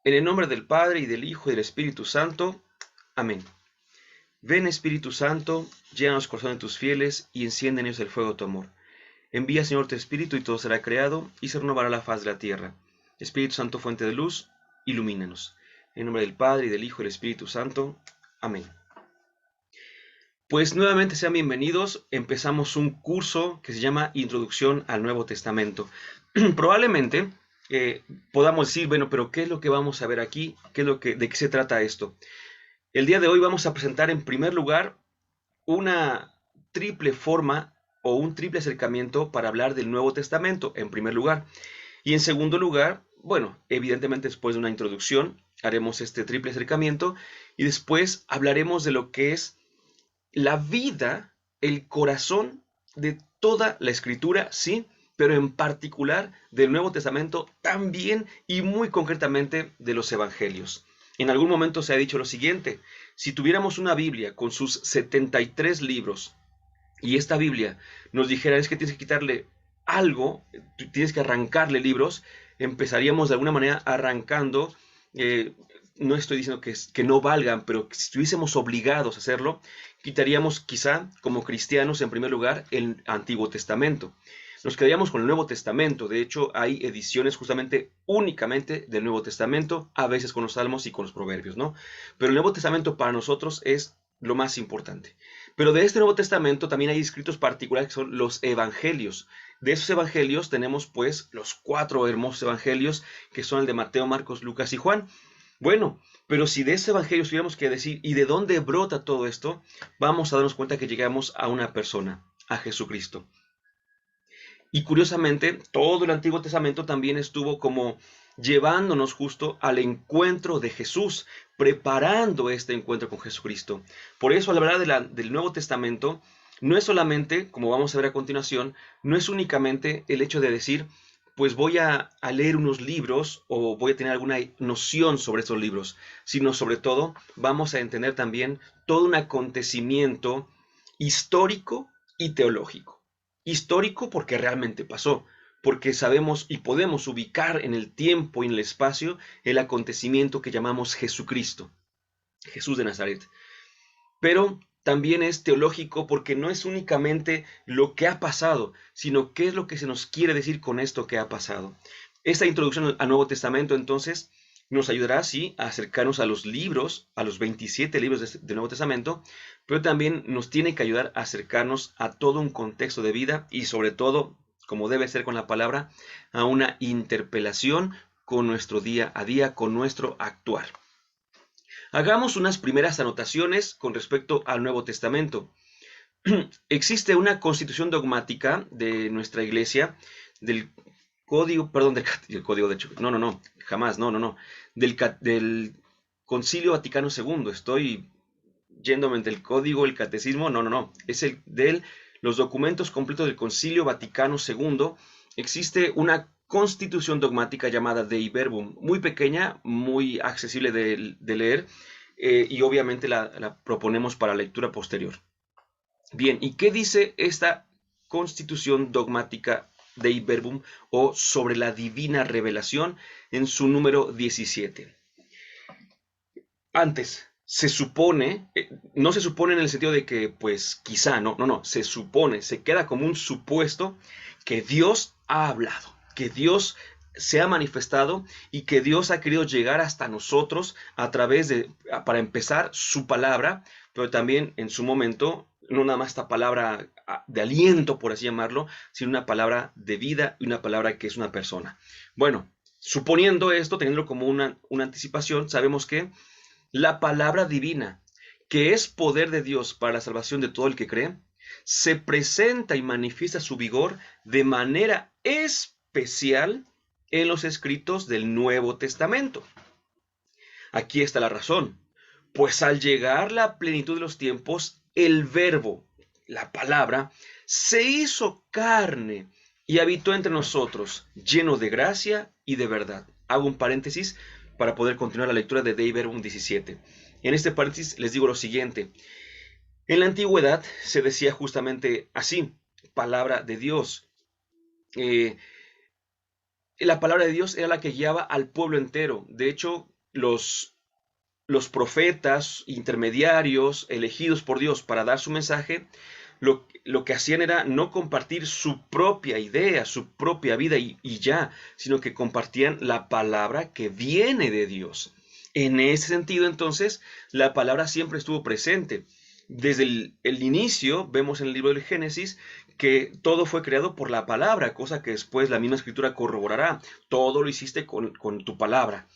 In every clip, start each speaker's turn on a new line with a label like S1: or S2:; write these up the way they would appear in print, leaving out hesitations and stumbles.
S1: En el nombre del Padre, y del Hijo, y del Espíritu Santo. Amén. Ven, Espíritu Santo, llena los corazones de tus fieles, y enciende en ellos el fuego de tu amor. Envía, Señor, tu Espíritu, y todo será creado, y se renovará la faz de la tierra. Espíritu Santo, fuente de luz, ilumínanos. En nombre del Padre, y del Hijo, y del Espíritu Santo. Amén. Pues nuevamente sean bienvenidos. Empezamos un curso que se llama Introducción al Nuevo Testamento. Probablemente podamos decir, bueno, pero ¿qué es lo que vamos a ver aquí? ¿De qué se trata esto? El día de hoy vamos a presentar en primer lugar una triple forma o un triple acercamiento para hablar del Nuevo Testamento, en primer lugar. Y en segundo lugar, bueno, evidentemente después de una introducción haremos este triple acercamiento y después hablaremos de lo que es la vida, el corazón de toda la escritura, sí, pero en particular del Nuevo Testamento también y muy concretamente de los evangelios. En algún momento se ha dicho lo siguiente: si tuviéramos una Biblia con sus 73 libros y esta Biblia nos dijera es que tienes que quitarle algo, tienes que arrancarle libros, empezaríamos de alguna manera arrancando, eh, no estoy diciendo que no valgan, pero si estuviésemos obligados a hacerlo, quitaríamos quizá como cristianos en primer lugar el Antiguo Testamento. Nos quedaríamos con el Nuevo Testamento. De hecho, hay ediciones justamente únicamente del Nuevo Testamento, a veces con los Salmos y con los Proverbios, ¿no? Pero el Nuevo Testamento para nosotros es lo más importante. Pero de este Nuevo Testamento también hay escritos particulares que son los evangelios. De esos evangelios tenemos pues los 4 hermosos evangelios que son el de Mateo, Marcos, Lucas y Juan. Bueno, pero si de ese evangelio tuviéramos que decir ¿y de dónde brota todo esto? Vamos a darnos cuenta que llegamos a una persona, a Jesucristo. Y curiosamente, todo el Antiguo Testamento también estuvo como llevándonos justo al encuentro de Jesús, preparando este encuentro con Jesucristo. Por eso, al hablar del Nuevo Testamento, no es solamente, como vamos a ver a continuación, no es únicamente el hecho de decir, pues voy a leer unos libros o voy a tener alguna noción sobre estos libros, sino sobre todo vamos a entender también todo un acontecimiento histórico y teológico. Histórico porque realmente pasó, porque sabemos y podemos ubicar en el tiempo y en el espacio el acontecimiento que llamamos Jesucristo, Jesús de Nazaret. Pero también es teológico porque no es únicamente lo que ha pasado, sino qué es lo que se nos quiere decir con esto que ha pasado. Esta introducción al Nuevo Testamento entonces nos ayudará, sí, a acercarnos a los libros, a los 27 libros del Nuevo Testamento, pero también nos tiene que ayudar a acercarnos a todo un contexto de vida y sobre todo, como debe ser con la palabra, a una interpelación con nuestro día a día, con nuestro actuar. Hagamos unas primeras anotaciones con respecto al Nuevo Testamento. Existe una constitución dogmática de nuestra iglesia, del código, perdón, del código de hecho, no, jamás, no, del Concilio Vaticano II, estoy yéndome del código, el catecismo, no, es el de los documentos completos del Concilio Vaticano II. Existe una constitución dogmática llamada Dei Verbum, muy pequeña, muy accesible de leer, y obviamente la proponemos para lectura posterior. Bien, ¿y qué dice esta constitución dogmática Dei Verbum o sobre la divina revelación en su número 17? Antes, se supone, no se supone en el sentido de que, pues, quizá, no, se supone, se queda como un supuesto que Dios ha hablado, que Dios se ha manifestado y que Dios ha querido llegar hasta nosotros a través de, para empezar, su palabra, pero también en su momento, no nada más esta palabra de aliento, por así llamarlo, sino una palabra de vida y una palabra que es una persona. Bueno, suponiendo esto, teniéndolo como una anticipación, sabemos que la palabra divina, que es poder de Dios para la salvación de todo el que cree, se presenta y manifiesta su vigor de manera especial en los escritos del Nuevo Testamento. Aquí está la razón, pues al llegar la plenitud de los tiempos, el verbo, la palabra, se hizo carne y habitó entre nosotros, lleno de gracia y de verdad. Hago un paréntesis para poder continuar la lectura de Dei Verbum 17. En este paréntesis les digo lo siguiente. En la antigüedad se decía justamente así, palabra de Dios. La palabra de Dios era la que guiaba al pueblo entero. De hecho, los, los profetas, intermediarios, elegidos por Dios para dar su mensaje, lo que hacían era no compartir su propia idea, su propia vida y ya, sino que compartían la palabra que viene de Dios. En ese sentido, entonces, la palabra siempre estuvo presente. Desde el inicio, vemos en el libro del Génesis que todo fue creado por la palabra, cosa que después la misma escritura corroborará. Todo lo hiciste con tu palabra.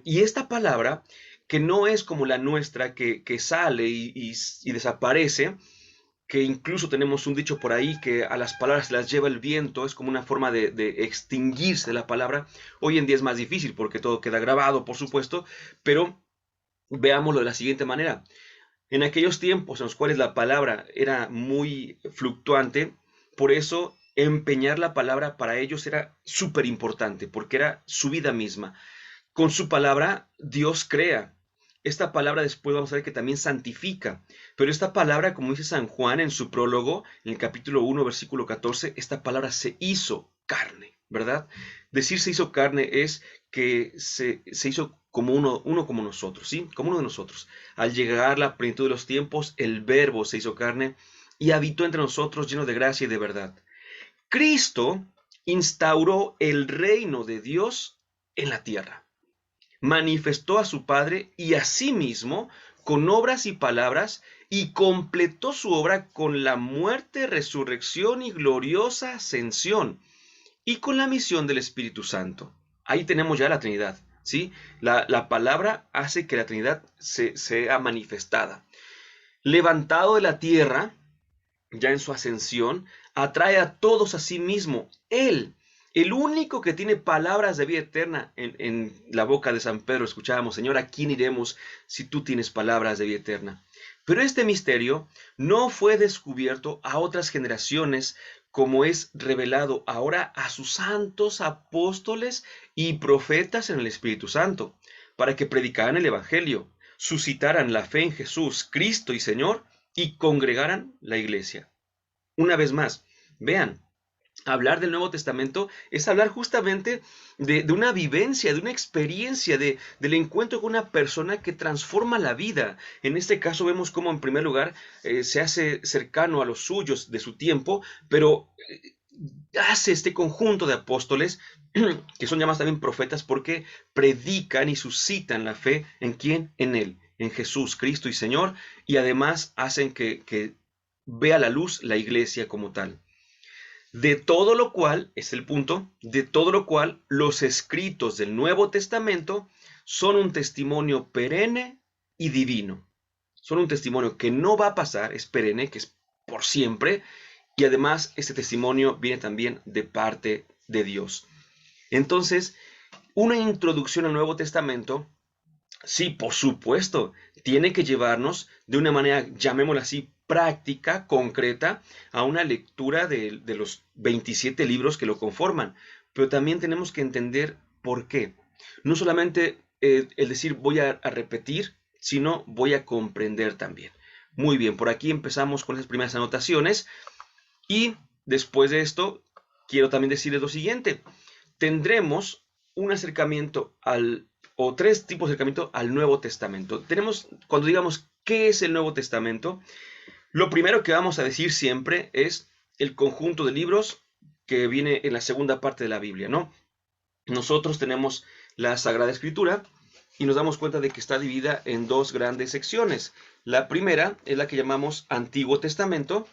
S1: Y esta palabra, que no es como la nuestra, que sale y desaparece, que incluso tenemos un dicho por ahí que a las palabras se las lleva el viento, es como una forma de extinguirse la palabra. Hoy en día es más difícil porque todo queda grabado, por supuesto, pero veámoslo de la siguiente manera. En aquellos tiempos en los cuales la palabra era muy fluctuante, por eso empeñar la palabra para ellos era súper importante, porque era su vida misma. Con su palabra Dios crea. Esta palabra después vamos a ver que también santifica. Pero esta palabra, como dice San Juan en su prólogo, en el capítulo 1, versículo 14, esta palabra se hizo carne, ¿verdad? Decir se hizo carne es que se hizo como uno como nosotros, ¿sí? Como uno de nosotros. Al llegar la plenitud de los tiempos, el Verbo se hizo carne y habitó entre nosotros lleno de gracia y de verdad. Cristo instauró el reino de Dios en la tierra. Manifestó a su Padre y a sí mismo con obras y palabras, y completó su obra con la muerte, resurrección y gloriosa ascensión, y con la misión del Espíritu Santo. Ahí tenemos ya la Trinidad, ¿sí? La palabra hace que la Trinidad sea manifestada. Levantado de la tierra, ya en su ascensión, atrae a todos a sí mismo. Él, el único que tiene palabras de vida eterna en la boca de San Pedro, escuchábamos, Señor, ¿a quién iremos si tú tienes palabras de vida eterna? Pero este misterio no fue descubierto a otras generaciones como es revelado ahora a sus santos apóstoles y profetas en el Espíritu Santo, para que predicaran el Evangelio, suscitaran la fe en Jesús, Cristo y Señor, y congregaran la iglesia. Una vez más, vean, hablar del Nuevo Testamento es hablar justamente de una vivencia, de una experiencia, del encuentro con una persona que transforma la vida. En este caso vemos cómo en primer lugar se hace cercano a los suyos de su tiempo, pero hace este conjunto de apóstoles, que son llamados también profetas, porque predican y suscitan la fe en quién, en Él, en Jesús, Cristo y Señor, y además hacen que vea la luz la iglesia como tal. De todo lo cual, es el punto, de todo lo cual los escritos del Nuevo Testamento son un testimonio perenne y divino. Son un testimonio que no va a pasar, es perenne, que es por siempre, y además este testimonio viene también de parte de Dios. Entonces, una introducción al Nuevo Testamento, sí, por supuesto, tiene que llevarnos de una manera, llamémosla así, práctica, concreta, a una lectura de los 27 libros que lo conforman. Pero también tenemos que entender por qué. No solamente el decir voy a repetir, sino voy a comprender también. Muy bien, por aquí empezamos con esas primeras anotaciones. Y después de esto, quiero también decirles lo siguiente. Tendremos un acercamiento o tres tipos de acercamiento al Nuevo Testamento. Tenemos, cuando digamos qué es el Nuevo Testamento, lo primero que vamos a decir siempre es el conjunto de libros que viene en la segunda parte de la Biblia, ¿no? Nosotros tenemos la Sagrada Escritura y nos damos cuenta de que está dividida en dos grandes secciones. La primera es la que llamamos Antiguo Testamento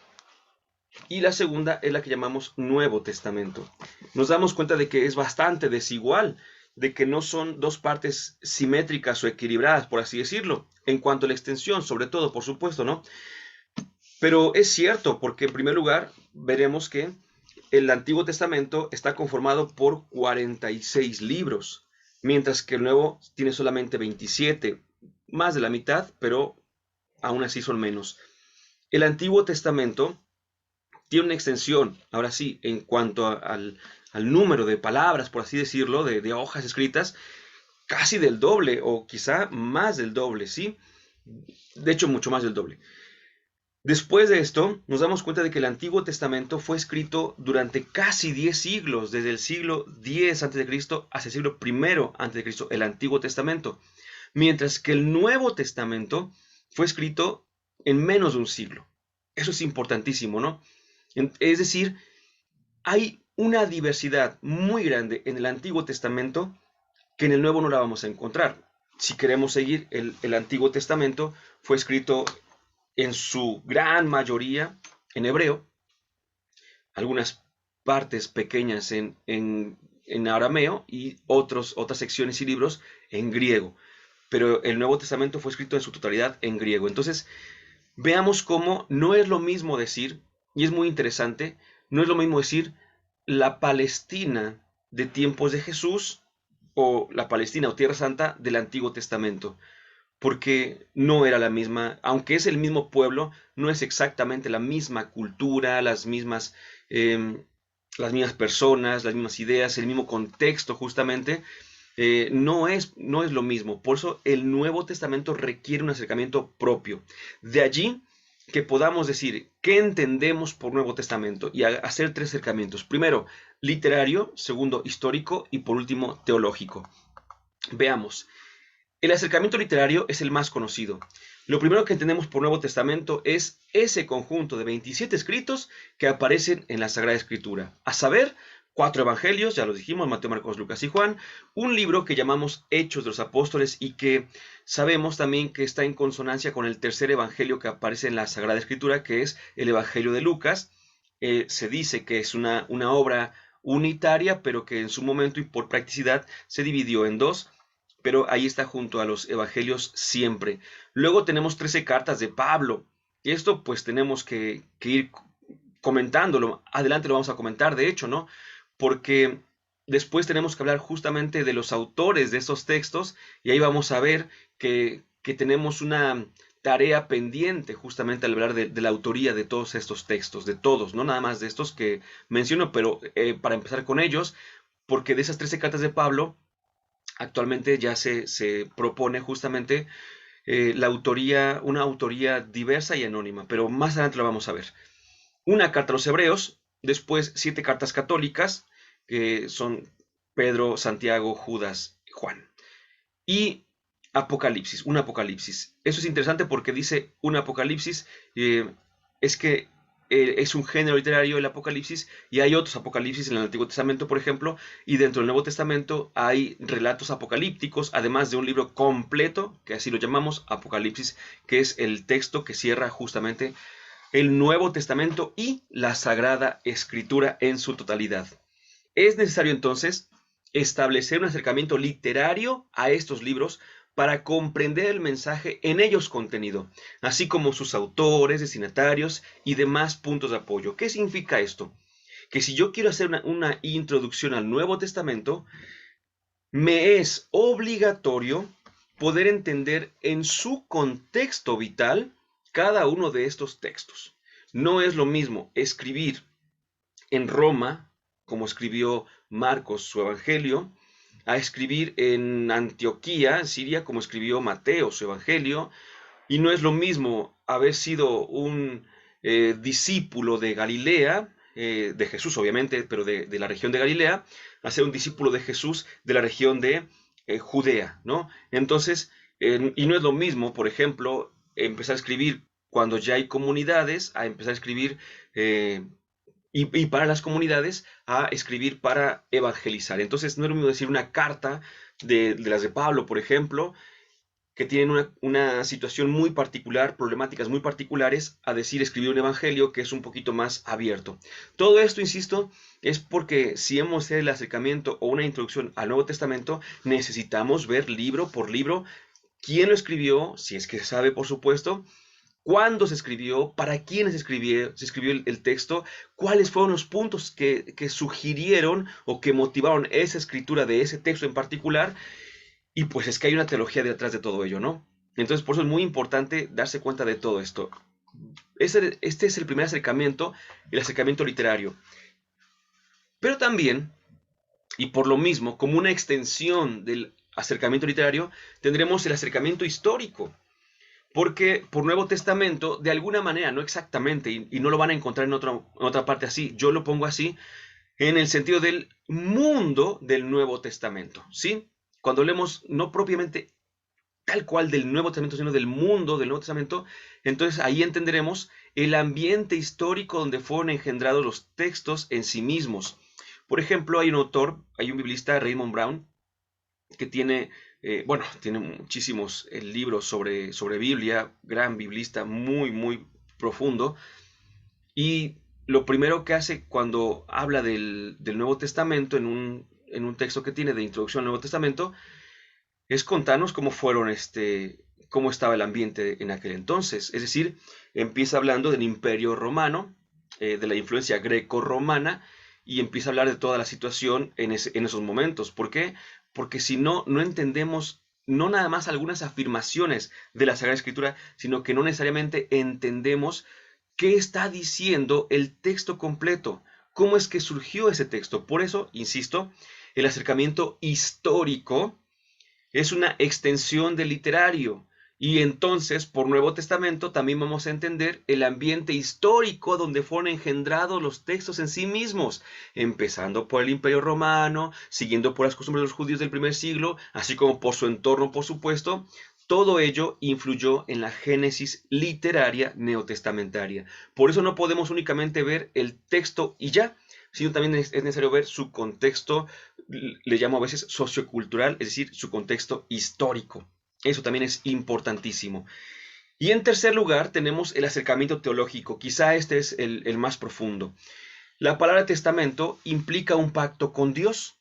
S1: y la segunda es la que llamamos Nuevo Testamento. Nos damos cuenta de que es bastante desigual, de que no son dos partes simétricas o equilibradas, por así decirlo, en cuanto a la extensión, sobre todo, por supuesto, ¿no? Pero es cierto, porque en primer lugar veremos que el Antiguo Testamento está conformado por 46 libros, mientras que el Nuevo tiene solamente 27, más de la mitad, pero aún así son menos. El Antiguo Testamento tiene una extensión, ahora sí, en cuanto al número de palabras, por así decirlo, de hojas escritas, casi del doble o quizá más del doble, ¿sí? De hecho, mucho más del doble. Después de esto, nos damos cuenta de que el Antiguo Testamento fue escrito durante casi 10 siglos, desde el siglo X a.C. hasta el siglo I a.C., el Antiguo Testamento. mientras que el Nuevo Testamento fue escrito en menos de un siglo. Eso es importantísimo, ¿no? Es decir, hay una diversidad muy grande en el Antiguo Testamento que en el Nuevo no la vamos a encontrar. Si queremos seguir, el Antiguo Testamento fue escrito en su gran mayoría en hebreo, algunas partes pequeñas en arameo y otras secciones y libros en griego. Pero el Nuevo Testamento fue escrito en su totalidad en griego. Entonces, veamos cómo no es lo mismo decir, y es muy interesante, no es lo mismo decir la Palestina de tiempos de Jesús o la Palestina o Tierra Santa del Antiguo Testamento, porque no era la misma, aunque es el mismo pueblo, no es exactamente la misma cultura, eh, las mismas personas, las mismas ideas, el mismo contexto justamente, no es lo mismo. Por eso el Nuevo Testamento requiere un acercamiento propio. De allí que podamos decir qué entendemos por Nuevo Testamento y hacer tres acercamientos. Primero, literario, segundo, histórico y por último, teológico. Veamos. El acercamiento literario es el más conocido. Lo primero que entendemos por Nuevo Testamento es ese conjunto de 27 escritos que aparecen en la Sagrada Escritura, a saber, 4 evangelios, ya lo dijimos, Mateo, Marcos, Lucas y Juan, un libro que llamamos Hechos de los Apóstoles y que sabemos también que está en consonancia con el tercer evangelio que aparece en la Sagrada Escritura, que es el Evangelio de Lucas. Se dice que es una obra unitaria, pero que en su momento y por practicidad se dividió en dos, pero ahí está junto a los evangelios siempre. Luego tenemos 13 cartas de Pablo, y esto pues tenemos que ir comentándolo, adelante lo vamos a comentar de hecho, ¿no? Porque después tenemos que hablar justamente de los autores de estos textos, y ahí vamos a ver que tenemos una tarea pendiente justamente al hablar de la autoría de todos estos textos, de todos, no nada más de estos que menciono, pero para empezar con ellos, porque de esas 13 cartas de Pablo, actualmente ya se propone justamente una autoría diversa y anónima, pero más adelante lo vamos a ver. Una carta a los hebreos, después 7 cartas católicas, que son Pedro, Santiago, Judas, Juan. Y Apocalipsis, un Apocalipsis. Eso es interesante porque dice un Apocalipsis, es que es un género literario el Apocalipsis, y hay otros Apocalipsis en el Antiguo Testamento, por ejemplo, y dentro del Nuevo Testamento hay relatos apocalípticos, además de un libro completo, que así lo llamamos Apocalipsis, que es el texto que cierra justamente el Nuevo Testamento y la Sagrada Escritura en su totalidad. Es necesario entonces establecer un acercamiento literario a estos libros para comprender el mensaje en ellos contenido, así como sus autores, destinatarios y demás puntos de apoyo. ¿Qué significa esto? Que si yo quiero hacer una introducción al Nuevo Testamento, me es obligatorio poder entender en su contexto vital cada uno de estos textos. No es lo mismo escribir en Roma, como escribió Marcos su Evangelio, a escribir en Antioquía, en Siria, como escribió Mateo su Evangelio, y no es lo mismo haber sido un discípulo de Galilea, de Jesús obviamente, pero de la región de Galilea, a ser un discípulo de Jesús de la región de Judea, ¿no? Entonces, y no es lo mismo, por ejemplo, empezar a escribir cuando ya hay comunidades, a empezar a escribir y para las comunidades a escribir para evangelizar. Entonces no es lo mismo decir una carta de las de Pablo, por ejemplo, que tienen una situación muy particular, problemáticas muy particulares, a decir escribir un evangelio que es un poquito más abierto. Todo esto, insisto, es porque si hemos hecho el acercamiento o una introducción al Nuevo Testamento, necesitamos ver libro por libro quién lo escribió, si es que se sabe, por supuesto, cuándo se escribió, para quiénes se escribió el texto, cuáles fueron los puntos que sugirieron o que motivaron esa escritura de ese texto en particular, y pues es que hay una teología detrás de todo ello, ¿no? Entonces por eso es muy importante darse cuenta de todo esto. Este es el primer acercamiento, el acercamiento literario. Pero también, y por lo mismo, como una extensión del acercamiento literario, tendremos el acercamiento histórico. Porque por Nuevo Testamento, de alguna manera, no exactamente, y no lo van a encontrar en otra parte así, yo lo pongo así, en el sentido del mundo del Nuevo Testamento, ¿sí? Cuando leemos no propiamente tal cual del Nuevo Testamento, sino del mundo del Nuevo Testamento, entonces ahí entenderemos el ambiente histórico donde fueron engendrados los textos en sí mismos. Por ejemplo, hay un autor, hay un biblista, Raymond Brown, que tiene, bueno, tiene muchísimos libros sobre Biblia, gran biblista, muy, muy profundo. Y lo primero que hace cuando habla del Nuevo Testamento en un texto que tiene de introducción al Nuevo Testamento es contarnos cómo fueron cómo estaba el ambiente en aquel entonces. Es decir, empieza hablando del Imperio Romano, de la influencia greco-romana, y empieza a hablar de toda la situación en esos momentos. ¿Por qué? Porque si no, no entendemos no nada más algunas afirmaciones de la Sagrada Escritura, sino que no necesariamente entendemos qué está diciendo el texto completo, cómo es que surgió ese texto. Por eso, insisto, el acercamiento histórico es una extensión del literario. Y entonces, por Nuevo Testamento, también vamos a entender el ambiente histórico donde fueron engendrados los textos en sí mismos, empezando por el Imperio Romano, siguiendo por las costumbres de los judíos del primer siglo, así como por su entorno, por supuesto. Todo ello influyó en la génesis literaria neotestamentaria. Por eso no podemos únicamente ver el texto y ya, sino también es necesario ver su contexto, le llamo a veces sociocultural, es decir, su contexto histórico. Eso también es importantísimo. Y en tercer lugar tenemos el acercamiento teológico. Quizá este es el más profundo. La palabra testamento implica un pacto con Dios,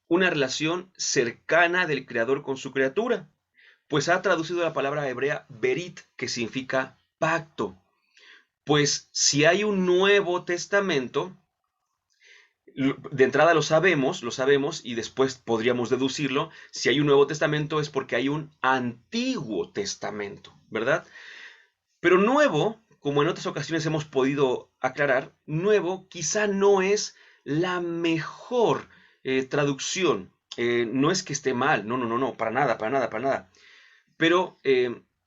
S1: una relación cercana del creador con su criatura, pues ha traducido la palabra hebrea berit, que significa pacto. Pues si hay un Nuevo Testamento, de entrada lo sabemos y después podríamos deducirlo. Si hay un Nuevo Testamento es porque hay un Antiguo Testamento, ¿verdad? Pero nuevo, como en otras ocasiones hemos podido aclarar, nuevo quizá no es la mejor traducción. No es que esté mal, no, para nada, para nada, para nada. Pero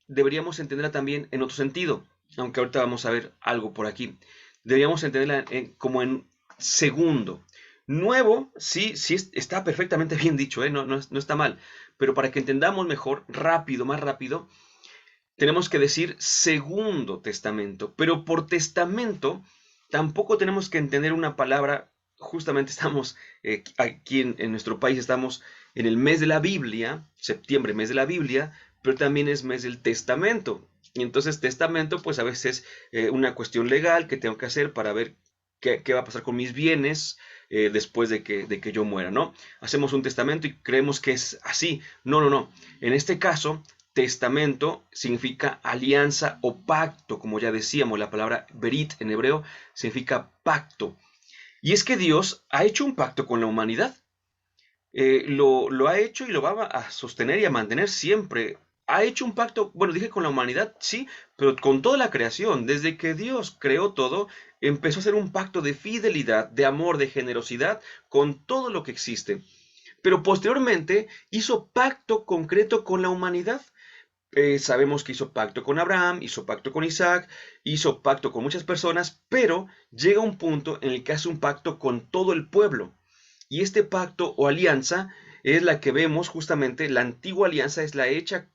S1: deberíamos entenderla también en otro sentido, aunque ahorita vamos a ver algo por aquí. Deberíamos entenderla como en segundo. Nuevo, sí, sí está perfectamente bien dicho, no está mal. Pero para que entendamos mejor, rápido, más rápido, tenemos que decir segundo testamento. Pero por testamento tampoco tenemos que entender una palabra. Justamente estamos aquí en nuestro país, estamos en el mes de la Biblia, septiembre, mes de la Biblia, pero también es mes del testamento. Y entonces testamento, pues a veces es una cuestión legal que tengo que hacer para ver qué va a pasar con mis bienes después de que yo muera, ¿no? Hacemos un testamento y creemos que es así. No. En este caso, testamento significa alianza o pacto, como ya decíamos, la palabra berit en hebreo significa pacto. Y es que Dios ha hecho un pacto con la humanidad. Lo ha hecho y lo va a sostener y a mantener siempre. Ha hecho un pacto, bueno, dije con la humanidad, sí, pero con toda la creación. Desde que Dios creó todo, empezó a hacer un pacto de fidelidad, de amor, de generosidad con todo lo que existe. Pero posteriormente hizo pacto concreto con la humanidad. Sabemos que hizo pacto con Abraham, hizo pacto con Isaac, hizo pacto con muchas personas, pero llega un punto en el que hace un pacto con todo el pueblo. Y este pacto o alianza es la que vemos justamente, la antigua alianza es la hecha,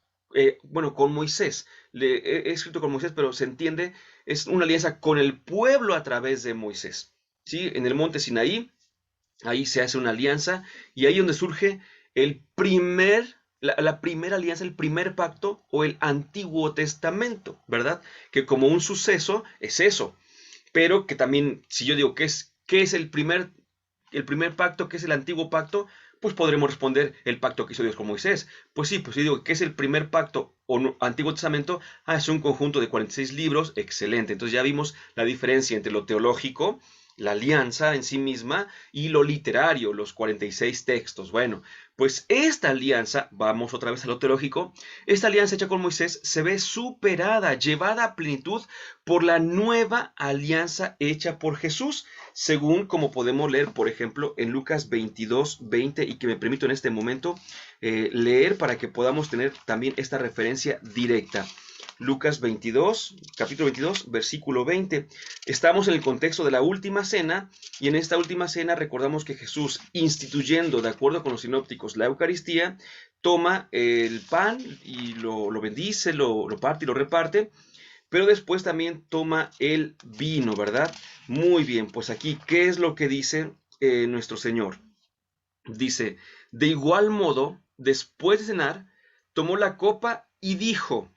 S1: bueno, con Moisés. He escrito con Moisés, pero se entiende, es una alianza con el pueblo a través de Moisés. ¿Sí? En el monte Sinaí, ahí se hace una alianza y ahí es donde surge la primera alianza, el primer pacto o el Antiguo Testamento, ¿verdad? Que como un suceso es eso, pero que también, si yo digo ¿qué es el primer pacto, qué es el antiguo pacto? Pues podremos responder el pacto que hizo Dios con Moisés. Pues sí, pues si digo que es el primer pacto o Antiguo Testamento, es un conjunto de 46 libros, excelente. Entonces ya vimos la diferencia entre lo teológico, la alianza en sí misma, y lo literario, los 46 textos. Bueno, pues esta alianza, vamos otra vez a lo teológico, esta alianza hecha con Moisés se ve superada, llevada a plenitud por la nueva alianza hecha por Jesús, según como podemos leer, por ejemplo, en Lucas 22:20, y que me permito en este momento leer para que podamos tener también esta referencia directa. Lucas 22, capítulo 22, versículo 20. Estamos en el contexto de la última cena, y en esta última cena recordamos que Jesús, instituyendo, de acuerdo con los sinópticos, la Eucaristía, toma el pan y lo bendice, lo parte y lo reparte, pero después también toma el vino, ¿verdad? Muy bien, pues aquí, ¿qué es lo que dice nuestro Señor? Dice, de igual modo, después de cenar, tomó la copa y dijo,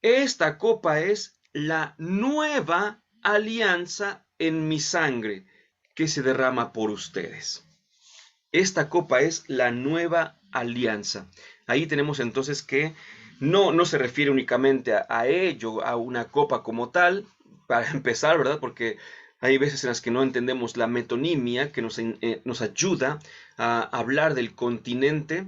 S1: esta copa es la nueva alianza en mi sangre que se derrama por ustedes. Esta copa es la nueva alianza. Ahí tenemos entonces que no se refiere únicamente a ello, a una copa como tal, para empezar, ¿verdad? Porque hay veces en las que no entendemos la metonimia que nos ayuda a hablar del continente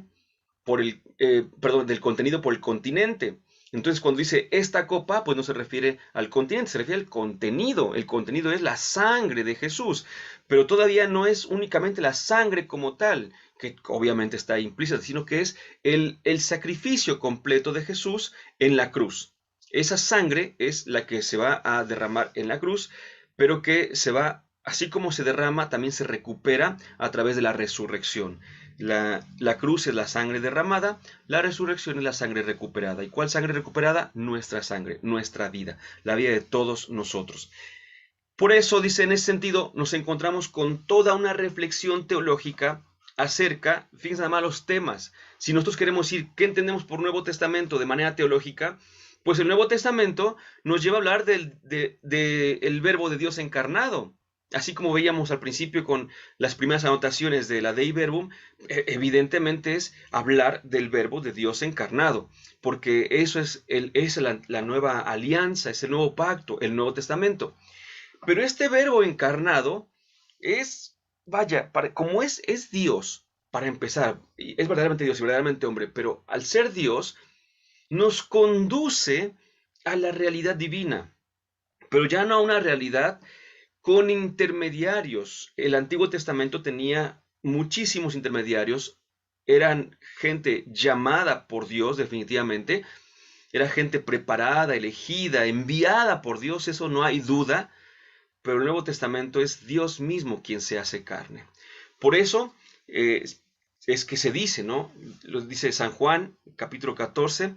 S1: del contenido por el continente. Entonces, cuando dice esta copa, pues no se refiere al continente, se refiere al contenido. El contenido es la sangre de Jesús, pero todavía no es únicamente la sangre como tal, que obviamente está implícita, sino que es el sacrificio completo de Jesús en la cruz. Esa sangre es la que se va a derramar en la cruz, pero que se va, así como se derrama, también se recupera a través de la resurrección. La cruz es la sangre derramada, la resurrección es la sangre recuperada. ¿Y cuál sangre recuperada? Nuestra sangre, nuestra vida, la vida de todos nosotros. Por eso, dice, en ese sentido, nos encontramos con toda una reflexión teológica acerca, fíjense nada más los temas. Si nosotros queremos decir qué entendemos por Nuevo Testamento de manera teológica, pues el Nuevo Testamento nos lleva a hablar del Verbo de Dios encarnado. Así como veíamos al principio con las primeras anotaciones de la Dei Verbum, evidentemente es hablar del Verbo de Dios encarnado, porque eso es la nueva alianza, es el nuevo pacto, el Nuevo Testamento. Pero este Verbo encarnado es, vaya, como es Dios, para empezar, es verdaderamente Dios y verdaderamente hombre, pero al ser Dios, nos conduce a la realidad divina, pero ya no a una realidad con intermediarios. El Antiguo Testamento tenía muchísimos intermediarios, eran gente llamada por Dios definitivamente, era gente preparada, elegida, enviada por Dios, eso no hay duda, pero el Nuevo Testamento es Dios mismo quien se hace carne. Por eso es que se dice, ¿no? Lo dice San Juan, capítulo 14,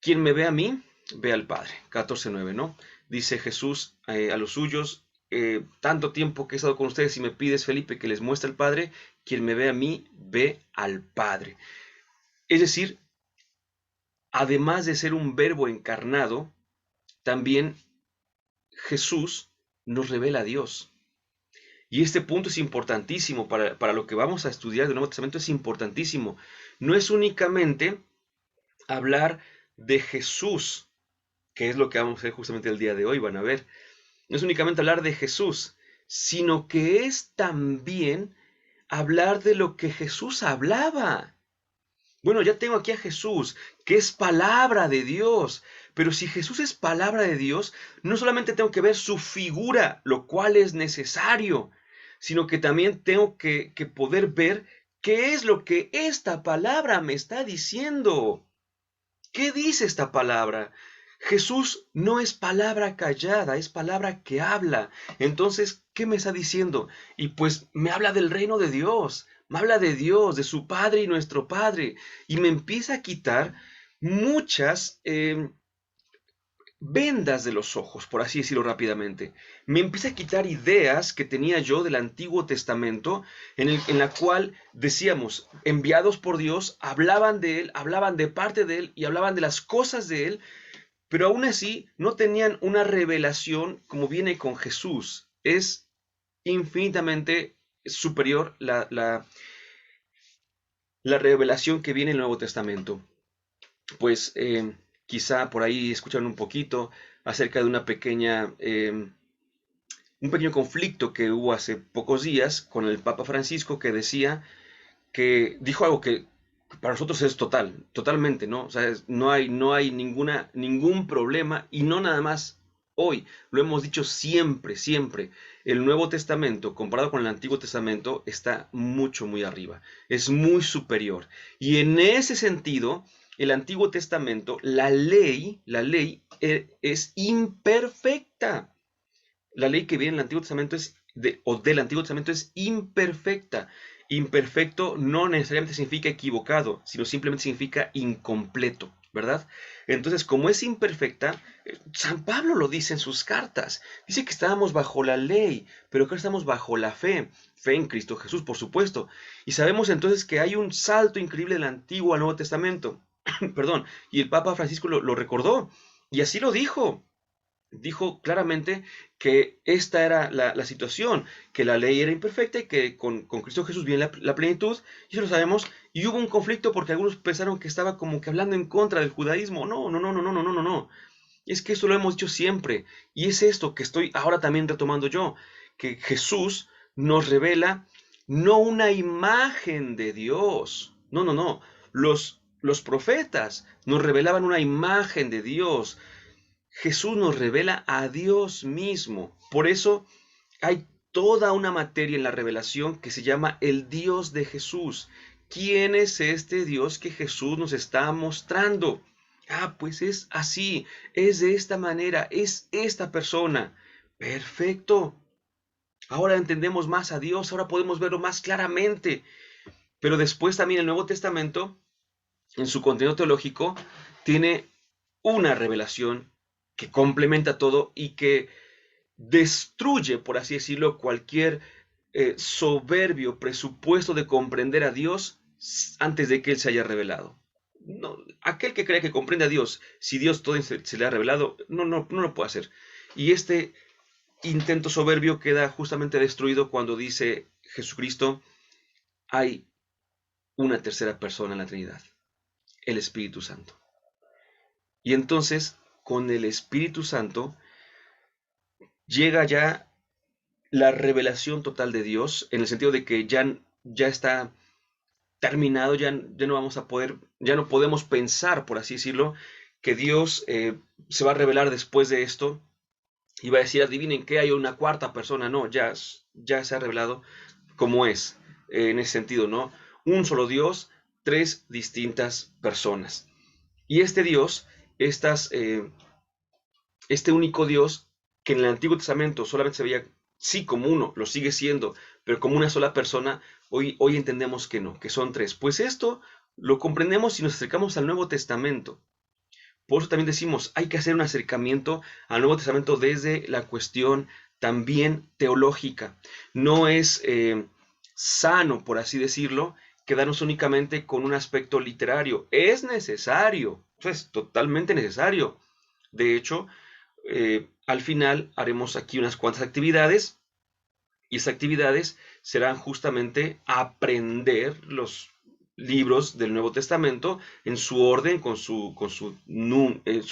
S1: quien me ve a mí, ve al Padre. 14:9, ¿no? Dice Jesús a los suyos, tanto tiempo que he estado con ustedes y me pides, Felipe, que les muestre al Padre, quien me ve a mí, ve al Padre. Es decir, además de ser un verbo encarnado, también Jesús nos revela a Dios. Y este punto es importantísimo para lo que vamos a estudiar del Nuevo Testamento, es importantísimo. No es únicamente hablar de Jesús, que es lo que vamos a hacer justamente el día de hoy, van a ver. No es únicamente hablar de Jesús, sino que es también hablar de lo que Jesús hablaba. Bueno, ya tengo aquí a Jesús, que es palabra de Dios. Pero si Jesús es palabra de Dios, no solamente tengo que ver su figura, lo cual es necesario, sino que también tengo que poder ver qué es lo que esta palabra me está diciendo. ¿Qué dice esta palabra? Jesús no es palabra callada, es palabra que habla. Entonces, ¿qué me está diciendo? Y pues me habla del reino de Dios, me habla de Dios, de su Padre y nuestro Padre, y me empieza a quitar muchas vendas de los ojos, por así decirlo rápidamente. Me empieza a quitar ideas que tenía yo del Antiguo Testamento, en la cual decíamos, enviados por Dios, hablaban de Él, hablaban de parte de Él y hablaban de las cosas de Él, pero aún así no tenían una revelación como viene con Jesús. Es infinitamente superior la revelación que viene en el Nuevo Testamento. Pues quizá por ahí escucharon un poquito acerca de un pequeño conflicto que hubo hace pocos días con el Papa Francisco, que dijo algo que para nosotros es totalmente, ¿no? O sea, no hay ningún problema, y no nada más hoy, lo hemos dicho siempre, siempre. El Nuevo Testamento, comparado con el Antiguo Testamento, está muy arriba, es muy superior. Y en ese sentido, el Antiguo Testamento, la ley es imperfecta. La ley que viene en el Antiguo Testamento del Antiguo Testamento es imperfecta. Imperfecto no necesariamente significa equivocado, sino simplemente significa incompleto, ¿verdad? Entonces, como es imperfecta, San Pablo lo dice en sus cartas. Dice que estábamos bajo la ley, pero que ahora estamos bajo la fe. Fe en Cristo Jesús, por supuesto. Y sabemos entonces que hay un salto increíble del Antiguo al Nuevo Testamento. Perdón, y el Papa Francisco lo recordó, y así lo dijo. Dijo claramente que esta era la situación, que la ley era imperfecta y que con Cristo Jesús viene la plenitud, y eso lo sabemos, y hubo un conflicto porque algunos pensaron que estaba como que hablando en contra del judaísmo. No, no, no, no, no, no, no, no, no. Y es que eso lo hemos dicho siempre, y es esto que estoy ahora también retomando yo, que Jesús nos revela no una imagen de Dios, no, no, no, los profetas nos revelaban una imagen de Dios. Jesús nos revela a Dios mismo. Por eso hay toda una materia en la revelación que se llama el Dios de Jesús. ¿Quién es este Dios que Jesús nos está mostrando? Ah, pues es así, es de esta manera, es esta persona. Perfecto. Ahora entendemos más a Dios, ahora podemos verlo más claramente. Pero después también el Nuevo Testamento, en su contenido teológico, tiene una revelación que complementa todo y que destruye, por así decirlo, cualquier soberbio presupuesto de comprender a Dios antes de que Él se haya revelado. No, aquel que cree que comprende a Dios, si Dios todo se le ha revelado, no lo puede hacer. Y este intento soberbio queda justamente destruido cuando dice Jesucristo, hay una tercera persona en la Trinidad, el Espíritu Santo. Y entonces, con el Espíritu Santo, llega ya la revelación total de Dios, en el sentido de que ya está terminado, ya no vamos a poder, ya no podemos pensar, por así decirlo, que Dios se va a revelar después de esto y va a decir, adivinen que hay una cuarta persona. No, ya se ha revelado como es, en ese sentido, ¿no? Un solo Dios, tres distintas personas. Y este Dios, este único Dios, que en el Antiguo Testamento solamente se veía, sí, como uno, lo sigue siendo, pero como una sola persona, hoy entendemos que no, que son tres. Pues esto lo comprendemos si nos acercamos al Nuevo Testamento. Por eso también decimos, hay que hacer un acercamiento al Nuevo Testamento desde la cuestión también teológica. No es sano, por así decirlo, quedarnos únicamente con un aspecto literario. Es necesario, es totalmente necesario. De hecho, al final haremos aquí unas cuantas actividades, y esas actividades serán justamente aprender los libros del Nuevo Testamento en su orden, con su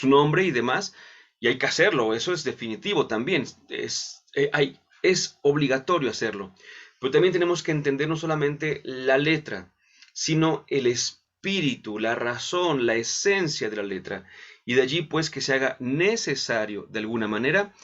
S1: nombre y demás, y hay que hacerlo, eso es definitivo también, es obligatorio hacerlo. Pero también tenemos que entender no solamente la letra, sino el espíritu, la razón, la esencia de la letra, y de allí pues que se haga necesario de alguna manera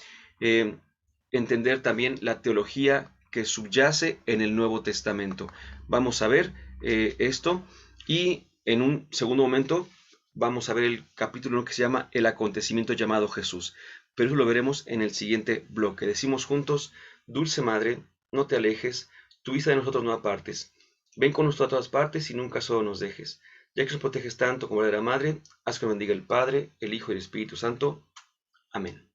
S1: entender también la teología que subyace en el Nuevo Testamento. Vamos a ver esto, y en un segundo momento vamos a ver el capítulo que se llama El acontecimiento llamado Jesús, pero eso lo veremos en el siguiente bloque. Decimos juntos: Dulce Madre, no te alejes, tu vista de nosotros no apartes, ven con nosotros a todas partes y nunca solo nos dejes, ya que nos proteges tanto como verdadera Madre, haz que nos bendiga el Padre, el Hijo y el Espíritu Santo. Amén.